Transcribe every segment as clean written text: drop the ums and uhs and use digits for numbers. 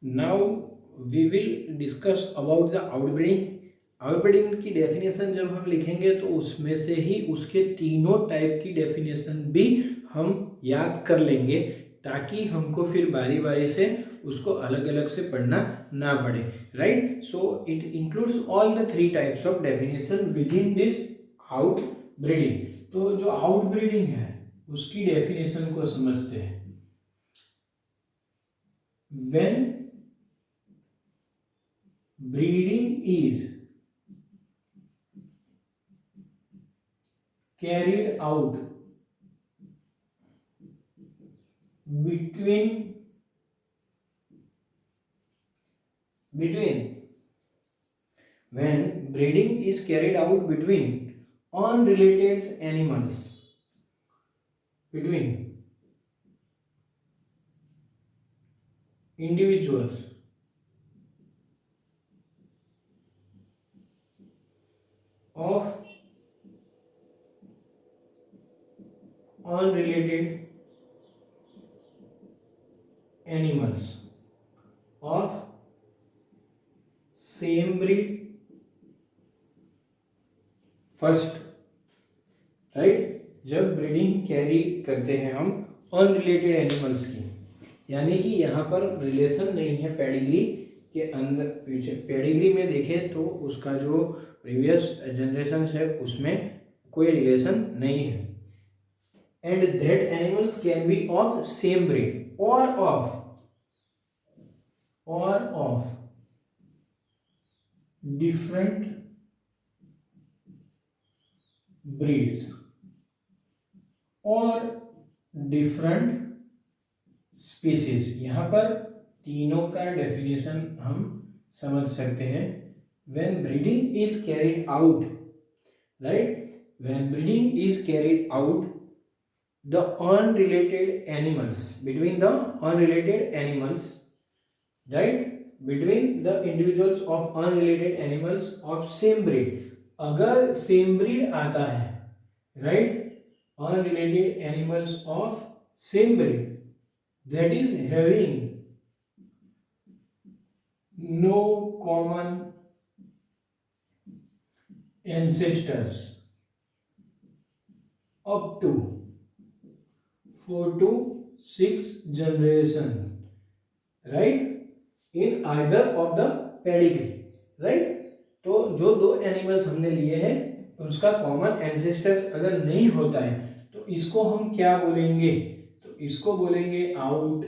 Now we will discuss about the outbreeding. Outbreeding की definition जब हम लिखेंगे तो उसमें से ही उसके तीनों टाइप की डेफिनेशन भी हम याद कर लेंगे, ताकि हमको फिर बारी बारी से उसको अलग अलग से पढ़ना ना पड़े, right. So it includes all the three types of definition with in this outbreeding. तो जो आउटब्रीडिंग है उसकी डेफिनेशन को समझते हैं। When breeding is carried out between between when breeding is carried out between unrelated animals, between individuals of unrelated animals of same breed first, right. जब breeding carry करते हैं हम अनरिलेटेड एनिमल्स की, यानी कि यहाँ पर रिलेशन नहीं है पेडिग्री के अंदर पीछे। पेडिग्री में देखें तो उसका जो प्रीवियस जनरेशन है उसमें कोई रिलेशन नहीं है। And that animals can be of same breed और ऑफ डिफरेंट ब्रीड्स और डिफरेंट स्पीसीज। यहाँ पर तीनों का डेफिनेशन हम समझ सकते हैं। When breeding is carried out, right, when breeding is carried out the unrelated animals, between the unrelated animals, right, between the individuals of unrelated animals of same breed। अगर same breed आता है, right, unrelated animals of same breed that is having no common ancestors up to 4 to 6 generation, right, in either of the pedigree, right। तो जो दो animals हमने लिए हैं उसका कॉमन एंसेस्टर्स अगर नहीं होता है तो इसको हम क्या बोलेंगे, तो इसको बोलेंगे आउट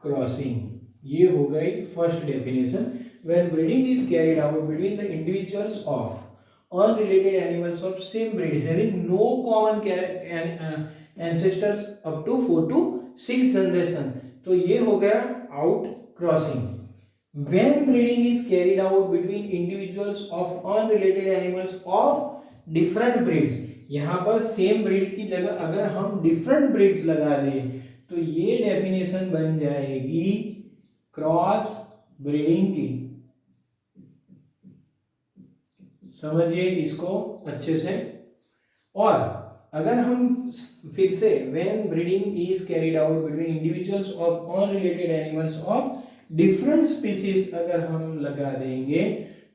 क्रॉसिंग। ये हो गई first definition. When breeding is carried out between the individuals of unrelated animals of same breed having no common ancestors up to 4 to 6 generation, तो ये हो गया out crossing. when breeding is carried out between individuals of unrelated animals of different breeds, यहाँ पर same breed की जगह अगर हम डिफरेंट ब्रीड्स लगा दें तो ये डेफिनेशन बन जाएगी क्रॉस ब्रीडिंग की। समझिए इसको अच्छे से। और अगर हम फिर से when breeding is carried out between individuals of unrelated animals of different species अगर हम लगा देंगे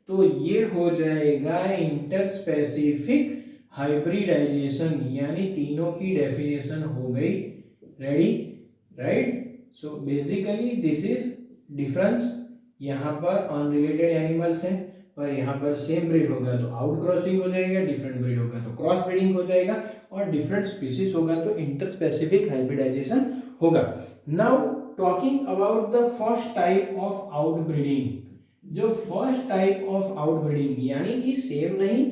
तो ये हो जाएगा इंटरस्पेसिफिक हाइब्रिडाइजेशन, यानी तीनों की डेफिनेशन हो गई ready, right. So basically this is difference. यहाँ पर अनरिलेटेड एनिमल्स हैं पर यहाँ पर सेम ब्रीड होगा तो आउट क्रॉसिंग हो जाएगा, डिफरेंट ब्रीड होगा तो क्रॉस ब्रीडिंग हो जाएगा, और डिफरेंट स्पीसीज होगा तो इंटरस्पेसिफिक हाइब्रिडाइजेशन होगा। Now talking about the first type of outbreeding. जो फर्स्ट टाइप ऑफ आउटब्रीडिंग यानी कि सेम नहीं,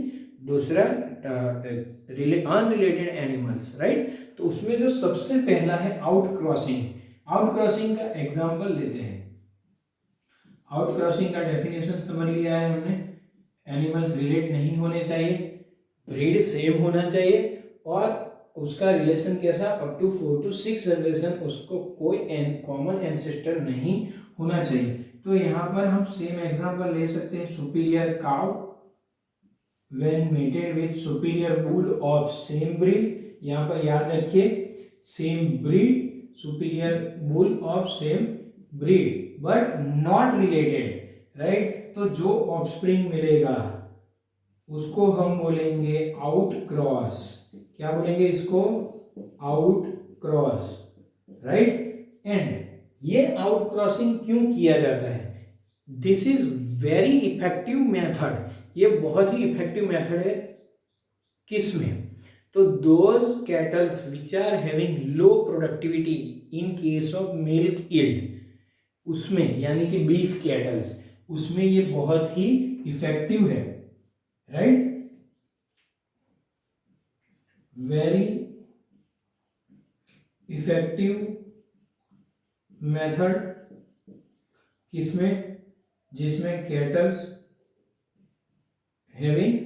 दूसरा अनरिलेटेड एनिमल्स, राइट, तो उसमें जो सबसे पहला है आउट क्रॉसिंग। आउट क्रॉसिंग का एग्जांपल लेते हैं। आउट क्रॉसिंग का डेफिनेशन समझ लिया है हमने। एनिमल्स रिलेट नहीं होने चाहिए, ब्रीड सेम होना चाहिए, और उसका रिलेशन कैसा, अप टू 4 to 6 जनरेशन, उसको कोई कॉमन एंसेस्टर नहीं होना चाहिए। तो यहाँ पर हम सेम एग्जांपल ले सकते हैं, superior cow when mated with superior bull of same breed. यहाँ पर याद रखिए same breed, superior bull of same breed but not related, right. तो जो ऑफस्प्रिंग मिलेगा उसको हम बोलेंगे आउट क्रॉस। क्या बोलेंगे इसको? Out cross, right. एंड ये आउट क्रॉसिंग क्यों किया जाता है? This is very effective method. ये बहुत ही इफेक्टिव मेथड है। किस में? तो those cattles which are having low productivity in case of milk yield, उसमें यानी कि बीफ कैटल्स, उसमें ये बहुत ही इफेक्टिव है, राइट। वेरी इफेक्टिव मेथड किसमें? जिसमें कैटल्स हैविंग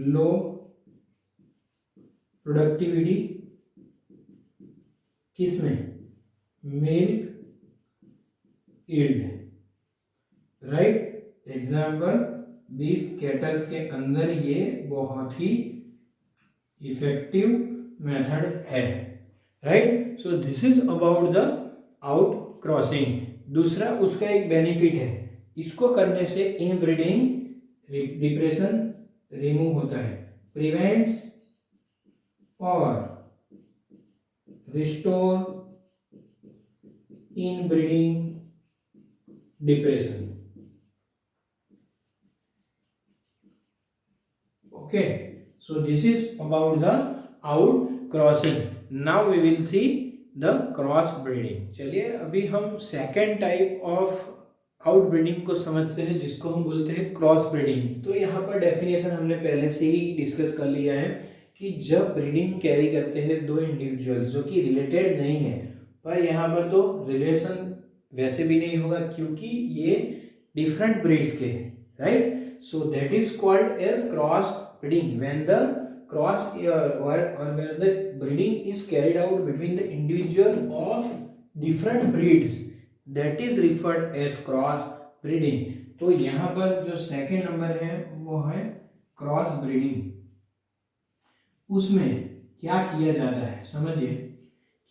लो प्रोडक्टिविटी, किसमें? Milk yield, right. Example beef cattles के अंदर ये बहुत ही इफेक्टिव मेथड है, right. So this is about the out crossing. दूसरा उसका एक बेनिफिट है, इसको करने से इनब्रीडिंग डिप्रेशन रिमूव होता है, प्रिवेंट्स और restore inbreeding depression. Okay, so this is about the out crossing. Now we will see the cross breeding. चलिए अभी हम second type of out breeding को समझते हैं, जिसको हम बोलते हैं क्रॉस ब्रीडिंग। तो यहाँ पर डेफिनेशन हमने पहले से ही डिस्कस कर लिया है कि जब ब्रीडिंग कैरी करते हैं दो इंडिविजुअल्स जो कि रिलेटेड नहीं है, पर यहाँ पर तो रिलेशन वैसे भी नहीं होगा क्योंकि ये डिफरेंट ब्रीड्स के हैं, right. So that is called as cross breeding when the cross or when the breeding is carried out between the individual of different breeds, that is referred as cross breeding. तो यहाँ पर जो second number है वो है cross breeding. उसमें क्या किया जाता है समझिए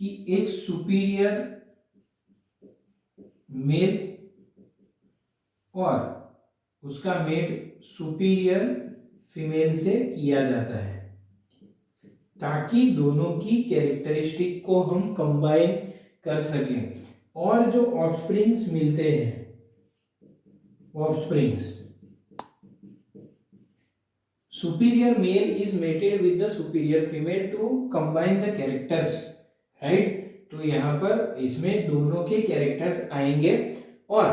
कि एक सुपीरियर मेल और उसका मेट सुपीरियर फीमेल से किया जाता है ताकि दोनों की कैरेक्टरिस्टिक को हम कंबाइन कर सकें, और जो ऑफस्प्रिंग्स मिलते हैं, offsprings, superior male is mated with the superior female to combine the characters, right. तो यहाँ पर इसमें दोनों के कैरेक्टर्स आएंगे और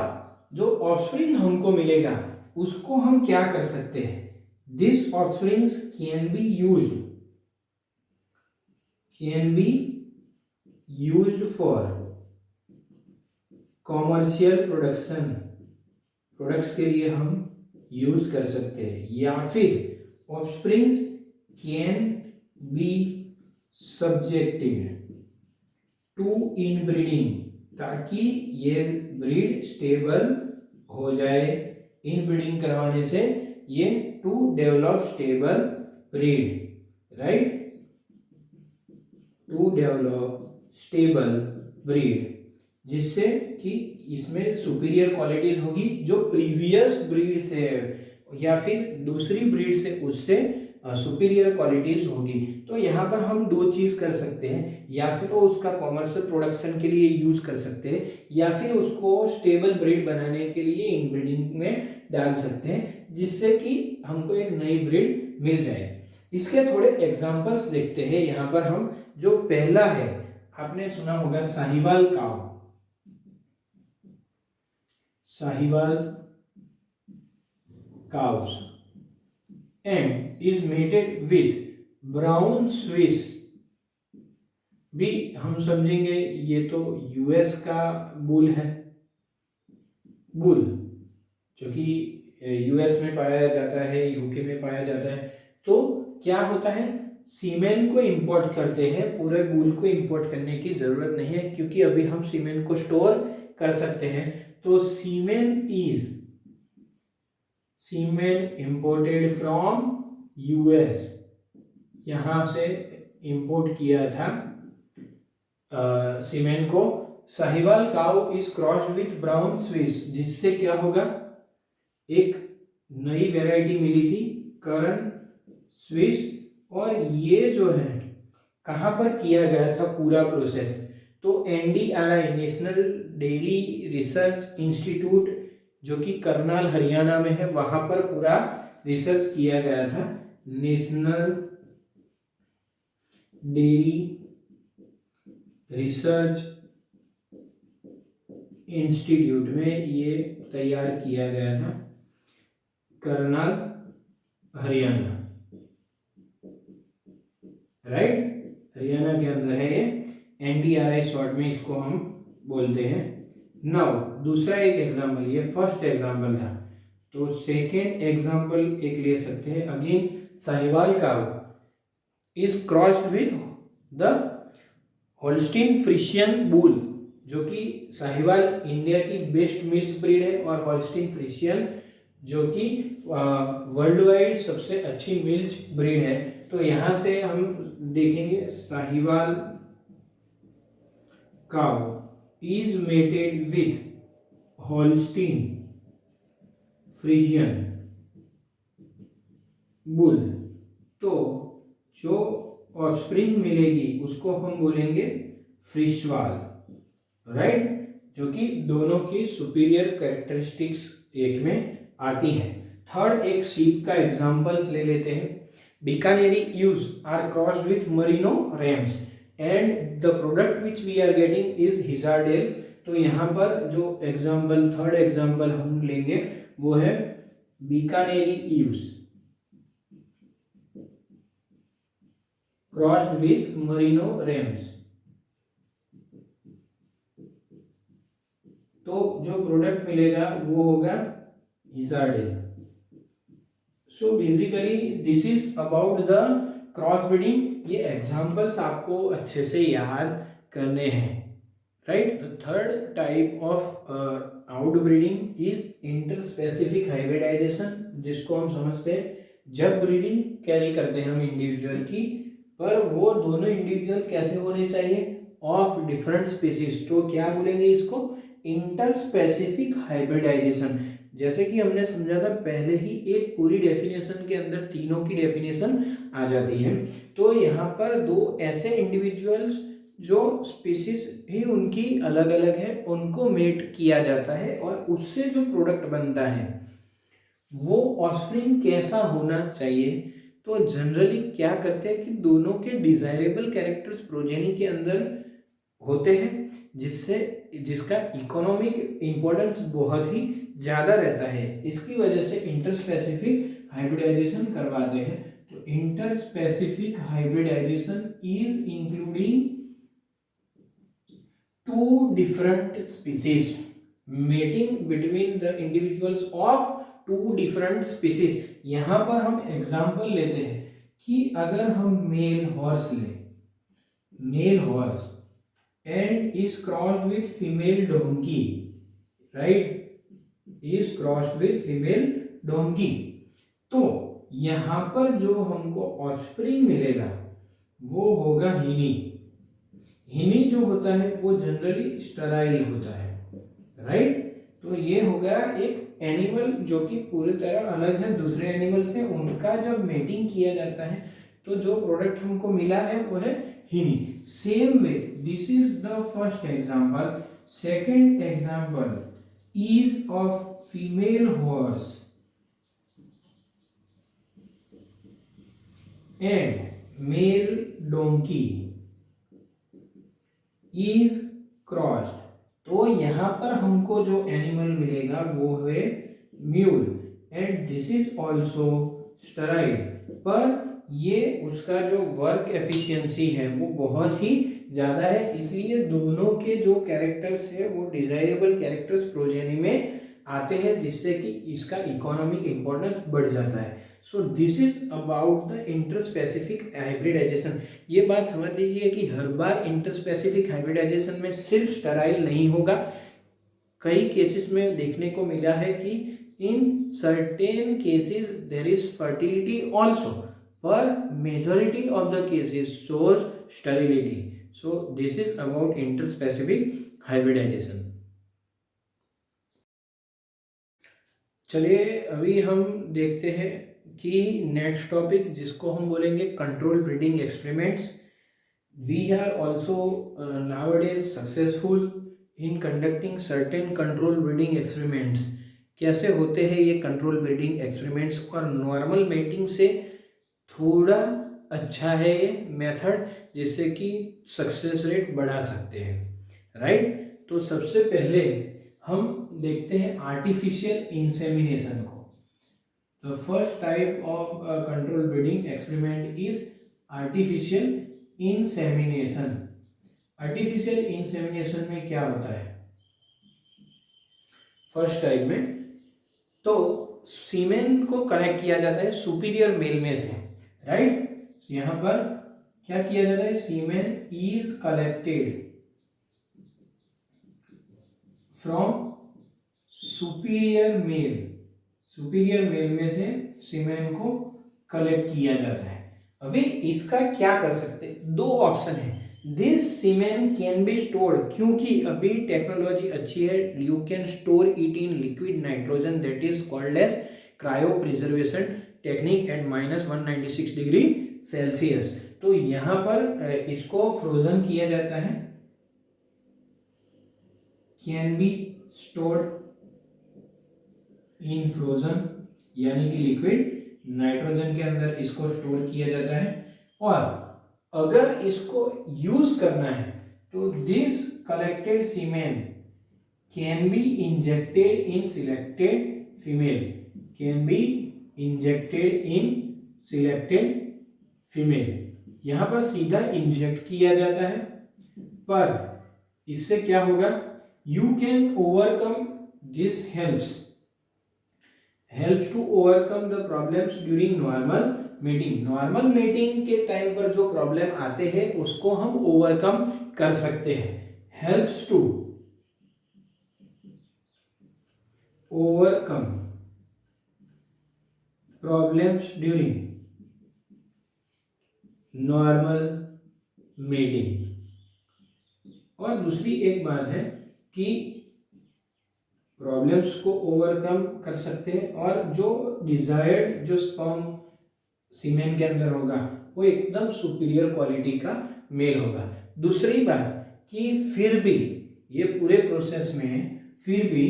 जो ऑफस्प्रिंग हमको मिलेगा उसको हम क्या कर सकते हैं? This offsprings can be used for commercial production, products के लिए हम यूज कर सकते हैं, या फिर offsprings can be subjected to inbreeding, ताकि ये ब्रीड स्टेबल हो जाए। इनब्रीडिंग करवाने से ये to develop stable breed, right, to develop stable breed, जिससे कि इसमें सुपीरियर क्वालिटीज होगी जो प्रीवियस ब्रीड से या फिर दूसरी ब्रीड से उससे सुपीरियर क्वालिटीज होगी। तो यहाँ पर हम दो चीज कर सकते हैं, या फिर तो उसका कॉमर्शियल प्रोडक्शन के लिए यूज कर सकते हैं, या फिर उसको स्टेबल ब्रीड बनाने के लिए इनब्रीडिंग में डाल सकते हैं, जिससे कि हमको एक नई ब्रीड मिल जाए। इसके थोड़े एग्जांपल्स देखते हैं यहाँ पर हम। जो पहला है, आपने सुना होगा Sahiwal cow, Sahiwal cows and is mated with Brown Swiss. भी हम समझेंगे ये तो यूएस का बुल है, बुल जो कि यूएस में पाया जाता है, यूके में पाया जाता है। तो क्या होता है, सीमेन को इंपोर्ट करते हैं, पूरे बुल को इंपोर्ट करने की जरूरत नहीं है क्योंकि अभी हम सीमेन को स्टोर कर सकते हैं। तो सीमेन इंपोर्टेड फ्रॉम यूएस, यहां से इंपोर्ट किया था सीमेन को, Sahiwal cow is crossed with Brown Swiss, जिससे क्या होगा, एक नई वैरायटी मिली थी करण स्विस। और ये जो है कहाँ पर किया गया था पूरा प्रोसेस, तो NDRI national dairy research institute जो कि करनाल हरियाणा में है, वहां पर पूरा रिसर्च किया गया था। नेशनल डेयरी रिसर्च इंस्टीट्यूट में ये तैयार किया गया था, करनाल हरियाणा, राइट, हरियाणा के अंदर है ये, एनडीआरआई शॉर्ट में इसको हम बोलते हैं। नाउ दूसरा एक एग्जांपल, ये फर्स्ट एग्जांपल था, तो सेकेंड एग्जांपल एक ले सकते हैं। Again Sahiwal cow is crossed with the Holstein Friesian bull, जो कि साहिवाल इंडिया की बेस्ट मिल्क ब्रीड है, और होल्स्टीन फ्रिशियन जो कि वर्ल्ड वाइड सबसे अच्छी मिल्क ब्रीड है। तो यहाँ से हम देखेंगे Sahiwal cow is mated with Holstein Friesian bull, तो जो ऑफस्प्रिंग मिलेगी उसको हम बोलेंगे फ्रिशवाल, राइट, जो कि दोनों की सुपीरियर कैरेक्टरिस्टिक्स एक में आती है। थर्ड एक शीप का एग्जांपल्स ले लेते हैं। Bikaneri ewes are crossed with Merino rams and the product which we are getting is Hisardale. तो यहाँ पर जो एग्जांपल, थर्ड एग्जांपल हम लेंगे वो है Bikaneri ewes crossed with Merino rams. तो जो प्रोडक्ट मिलेगा वो होगा Hisardale. So basically this is about the cross breeding. ये एग्जांपल्स आपको अच्छे से याद करने हैं, right. The third type of out breeding is interspecific hybridization, जिसको हम समझते हैं जब ब्रीडिंग कैरी करते हैं हम इंडिविजुअल की, पर वो दोनों इंडिविजुअल कैसे होने चाहिए, ऑफ डिफरेंट स्पीसीज। तो क्या बोलेंगे इसको, इंटरस्पेसिफिक हाइब्रिडाइजेशन। जैसे कि हमने समझा था पहले ही, एक पूरी डेफिनेशन के अंदर तीनों की डेफिनेशन आ जाती है। तो यहाँ पर दो ऐसे इंडिविजुअल्स जो स्पीसीज ही उनकी अलग अलग है, उनको मेट किया जाता है, और उससे जो प्रोडक्ट बनता है वो ऑफस्प्रिंग कैसा होना चाहिए। तो जनरली क्या करते हैं कि दोनों के डिजायरेबल कैरेक्टर्स प्रोजेनी के अंदर होते हैं, जिसका इकोनॉमिक इंपॉर्टेंस बहुत ही ज़्यादा रहता है। इसकी वजह से इंटरस्पेसिफिक हाइब्रिडाइजेशन करवाते हैं। तो interspecific hybridization is including two different species, mating between the individuals of two different species. यहाँ पर हम एग्जाम्पल लेते हैं कि अगर हम मेल हॉर्स लें, male horse and is crossed with female donkey, right, is crossed with female donkey। तो यहाँ पर जो हमको ऑफस्प्रिंग मिलेगा वो होगा हिनी। हिनी जो होता है वो जनरली स्टेराइल होता है, राइट। तो ये हो गया एक एनिमल जो कि पूरी तरह अलग है दूसरे एनिमल से। उनका जब मेटिंग किया जाता है तो जो प्रोडक्ट हमको मिला है वो है हिनी। Same way this is the first example. Second example is of female horse and male donkey is crossed. तो यहाँ पर हमको जो एनिमल मिलेगा वो है mule and this is also sterile, पर ये उसका जो वर्क एफिशिएंसी है वो बहुत ही ज़्यादा है, इसलिए दोनों के जो कैरेक्टर्स है वो डिजायरेबल कैरेक्टर्स प्रोजेनी में आते हैं, जिससे कि इसका इकोनॉमिक इंपॉर्टेंस बढ़ जाता है. So this is about the interspecific hybridization. ये बात समझ लीजिए कि हर बार इंटरस्पेसिफिक हाइब्रिडाइजेशन में सिर्फ स्टेराइल नहीं होगा. कई केसेस में देखने को मिला है कि in certain cases there is fertility also, पर majority of the cases shows sterility. So this is about interspecific hybridization. चलिए अभी हम देखते हैं कि नेक्स्ट टॉपिक जिसको हम बोलेंगे control breeding experiments. We are also nowadays successful in conducting certain control breeding experiments. कैसे होते हैं ये कंट्रोल ब्रीडिंग एक्सपेरिमेंट्स, और नॉर्मल मेटिंग से थोड़ा अच्छा है ये मेथड, जिससे कि सक्सेस रेट बढ़ा सकते हैं, राइट। तो सबसे पहले हम देखते हैं आर्टिफिशियल इंसेमिनेशन को। The first type of control breeding experiment is artificial insemination. Artificial insemination में क्या होता है? फर्स्ट टाइप में तो सीमेन को कलेक्ट किया जाता है सुपीरियर मेल में से, राइट। यहां पर क्या किया जाता है? Semen is collected from superior male. Superior male में से सीमेन को कलेक्ट किया जाता है। अभी इसका क्या कर सकते हैं? दो ऑप्शन है। This semen can be stored, क्योंकि अभी टेक्नोलॉजी अच्छी है, you can store it in liquid nitrogen, that is called as cryopreservation technique at -196 degree Celsius. तो यहां पर इसको फ्रोजन किया जाता है, can be stored in frozen, यानी कि लिक्विड नाइट्रोजन के अंदर इसको स्टोर किया जाता है। और अगर इसको यूज करना है तो this collected semen can be injected in selected female, can be injected in selected female. यहां पर सीधा इंजेक्ट किया जाता है, पर इससे क्या होगा? You can overcome this helps to overcome the problems during normal mating। Normal mating के टाइम पर जो प्रॉब्लम आते हैं उसको हम ओवरकम कर सकते हैं। helps to overcome problems during normal mating। और दूसरी एक बात है कि प्रॉब्लम्स को ओवरकम कर सकते हैं, और जो डिजायर्ड जो स्पर्म सीमेन के अंदर होगा वो एकदम सुपीरियर क्वालिटी का मेल होगा। दूसरी बात कि फिर भी ये पूरे प्रोसेस में फिर भी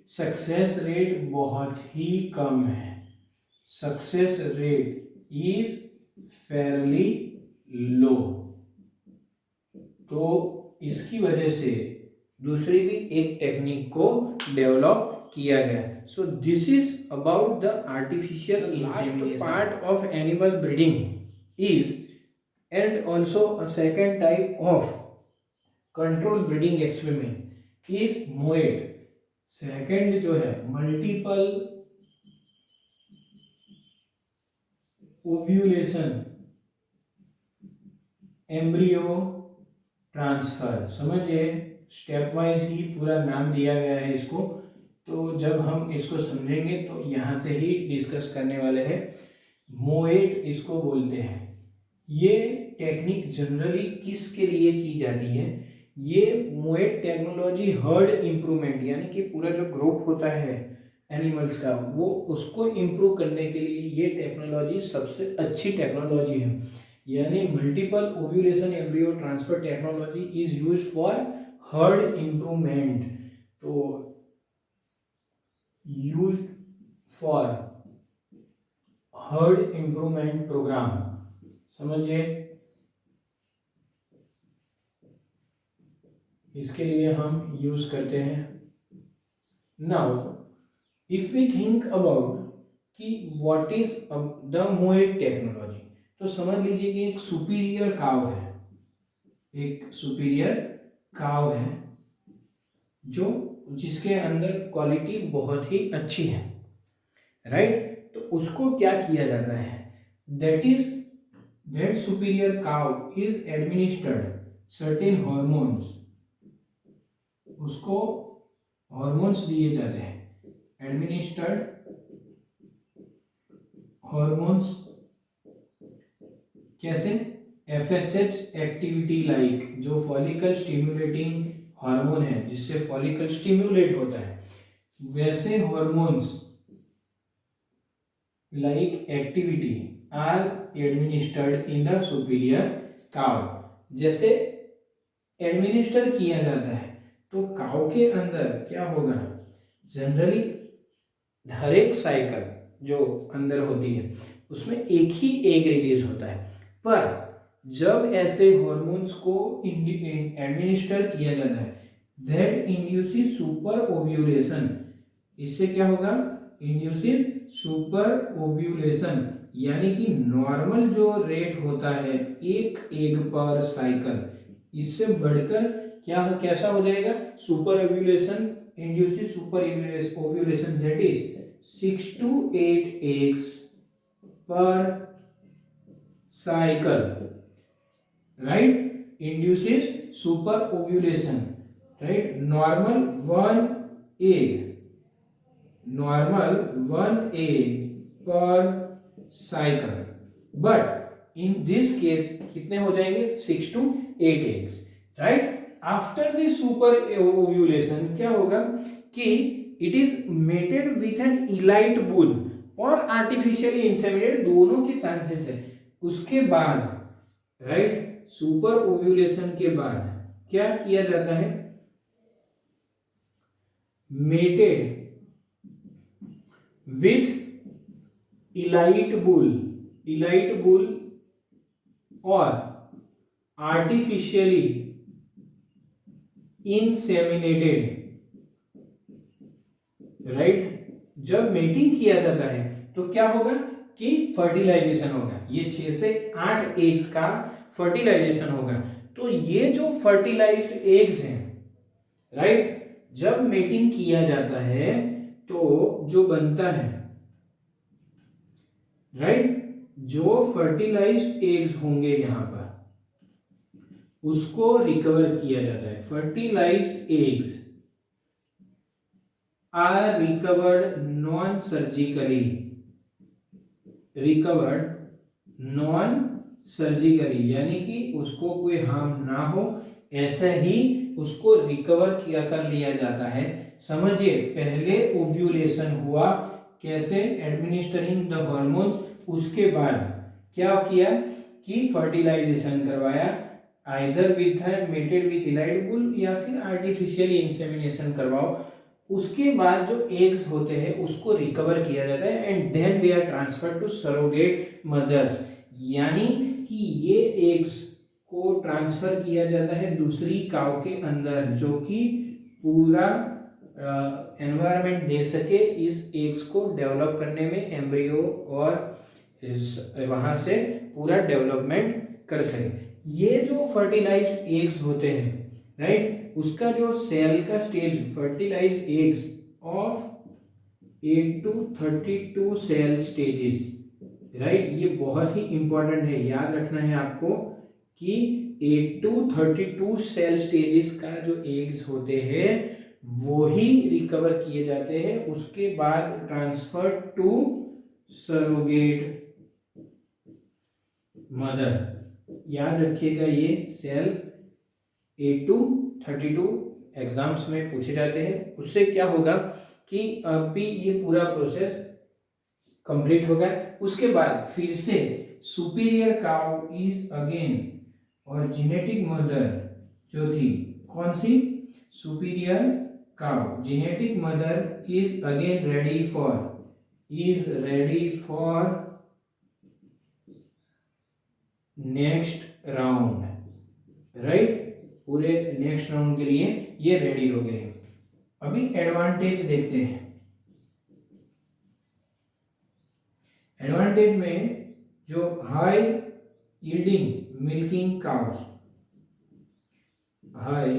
सक्सेस रेट बहुत ही कम है। सक्सेस रेट इज फेयरली लो। तो इसकी वजह से दूसरी भी एक टेक्निक को डेवलप किया गया। So this is about the artificial insemination. Part of animal breeding is and also a second type of control breeding experiment is MOET. Second जो है मल्टीपल ओव्यूलेशन एम्ब्रियो ट्रांसफर। समझिए स्टेप वाइज ही पूरा नाम दिया गया है इसको, तो जब हम इसको समझेंगे तो यहाँ से ही डिस्कस करने वाले हैं। मोएट इसको बोलते हैं। ये टेक्निक जनरली किसके लिए की जाती है? ये मोएट टेक्नोलॉजी हर्ड इम्प्रूवमेंट, यानी कि पूरा जो ग्रोथ होता है एनिमल्स का वो उसको इम्प्रूव करने के लिए ये टेक्नोलॉजी सबसे अच्छी टेक्नोलॉजी है। यानी multiple ovulation embryo transfer technology is use for herd improvement. तो use for herd improvement program, समझिए इसके लिए हम यूज करते हैं। Now if we think about कि what is the MOET technology, तो समझ लीजिए कि एक सुपीरियर काव है, एक सुपीरियर काव है जो जिसके अंदर क्वालिटी बहुत ही अच्छी है, राइट। तो उसको क्या किया जाता है? That superior cow is administered certain hormones, उसको हॉर्मोन्स दिए जाते हैं। एडमिनिस्टर्ड हॉर्मोन्स कैसे? FSH एक्टिविटी लाइक, जो फॉलिकल स्टिमुलेटिंग हार्मोन है जिससे फॉलिकल स्टिम्युलेट होता है, वैसे hormones like activity are administered in the superior cow, जैसे एडमिनिस्टर किया जाता है तो काउ के अंदर क्या होगा, जनरली हर एक साइकिल जो अंदर होती है उसमें एक ही एग रिलीज होता है, पर जब ऐसे हॉर्मोन्स को एडमिनिस्टर किया जाता है दैट इंड्यूसेस सुपर ओव्यूलेशन, इससे क्या होगा, इंड्यूसेस सुपर ओव्यूलेशन, यानी कि नॉर्मल जो रेट होता है एक एग पर साइकिल, इससे बढ़कर क्या कैसा हो जाएगा, super ovulation, induces super ovulation that is 6 to 8 eggs per cycle, right, induces super ovulation, right, normal one egg per cycle, but in this case कितने हो जाएंगे, 6 to 8 eggs, right. After the superovulation क्या होगा कि it is mated with an elite bull और artificially inseminated, दोनों के chances है। उसके बाद राइट सुपर ओव्यूलेशन के बाद क्या किया जाता है, मेटेड विथ इलाइट बुल और आर्टिफिशियली इंसेमिनेटेड, राइट। जब मेटिंग किया जाता है तो क्या होगा कि फर्टिलाइजेशन होगा, ये 6 से 8 एग्स का फर्टिलाइजेशन होगा। तो ये जो फर्टिलाइज्ड एग्स हैं, राइट, जब मेटिंग किया जाता है तो जो बनता है, राइट, जो फर्टिलाइज्ड एग्स होंगे यहां पर उसको रिकवर किया जाता है। Fertilized eggs are recovered non surgically, यानी कि उसको कोई हार्म ना हो, ऐसा ही उसको रिकवर किया कर लिया जाता है। समझिए, पहले ओव्यूलेशन हुआ कैसे, एडमिनिस्टरिंग द हॉर्मोन्स, उसके बाद क्या किया कि फर्टिलाइजेशन करवाया, either with mated with elite bull या फिर आर्टिफिशियल इंसेमिनेशन करवाओ। उसके बाद जो एग्स होते हैं उसको रिकवर किया जाता है and then they are transferred to surrogate mothers, यानी कि ये एग्स को ट्रांसफर किया जाता है दूसरी काऊ के अंदर जो कि पूरा एनवायरनमेंट दे सके इस एग्स को डेवलप करने में, एम्ब्रियो और वहां से पूरा डेवलपमेंट कर सके। ये जो फर्टिलाइज्ड एग्स होते हैं, राइट, उसका जो सेल का stage, fertilized eggs of 8 to 32 cell stages, right, ये बहुत ही इंपॉर्टेंट है, याद रखना है आपको कि 8 to 32 सेल स्टेजेस का जो एग्स होते हैं वो ही रिकवर किए जाते हैं, उसके बाद ट्रांसफर टू सरोगेट मदर। याद रखिएगा ये सेल 8 to 32 एग्जाम्स में पूछे जाते हैं। उससे क्या होगा कि अभी ये पूरा प्रोसेस कंप्लीट होगा, उसके बाद फिर से सुपीरियर काउ इज अगेन, और जेनेटिक मदर जो थी कौन सी, superior cow, genetic mother is again ready for next round, right, पूरे नेक्स्ट राउंड के लिए ये रेडी हो गए। अभी एडवांटेज देखते हैं। एडवांटेज में जो high yielding milking cows, high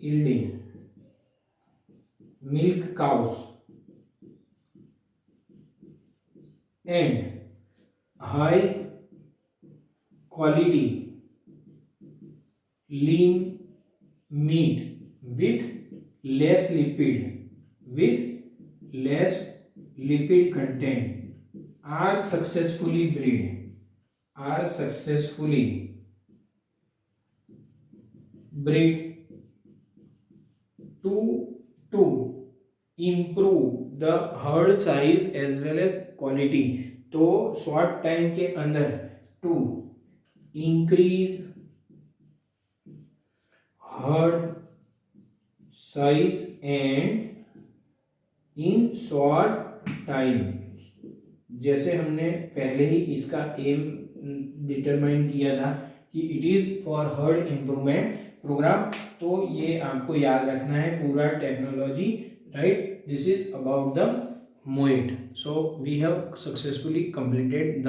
yielding milk cows and high quality lean meat with less lipid content are successfully bred to improve the herd size as well as quality. तो short time के अंदर to increase herd size and in short time, जैसे हमने पहले ही इसका M determine किया था कि it is for herd improvement program. तो ये आपको याद रखना है पूरा technology, right. This is about the MOET. So we have successfully completed the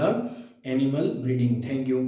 animal breeding. Thank you.